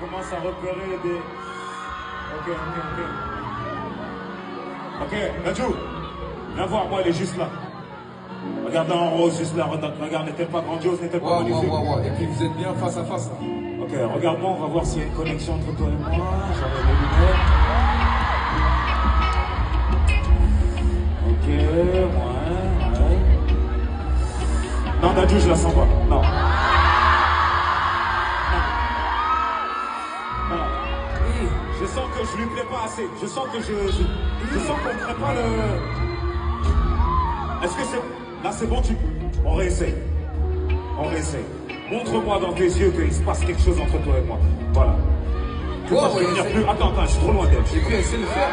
commence à repérer des... Ok. Ok, Nadjou, viens voir, moi, elle est juste là. Regarde en rose, juste là, regarde, n'est-elle pas grandiose, n'est-elle pas magnifique? Et puis vous êtes bien face à face. Là. Ok, regarde-moi, on va voir s'il y a une connexion entre toi et moi. J'enlève les lunettes. Ok, ouais. Non, Nadjou, je la sens pas. Non. Je sens que je lui plais pas assez. Je sens que je sens qu'on ne ferait pas le... Est-ce que c'est... Là, c'est bon, on réessaye. Montre-moi dans tes yeux qu'il se passe quelque chose entre toi et moi. Voilà. Plus... Attends, je suis trop loin d'elle. Et puis, elle sait le faire.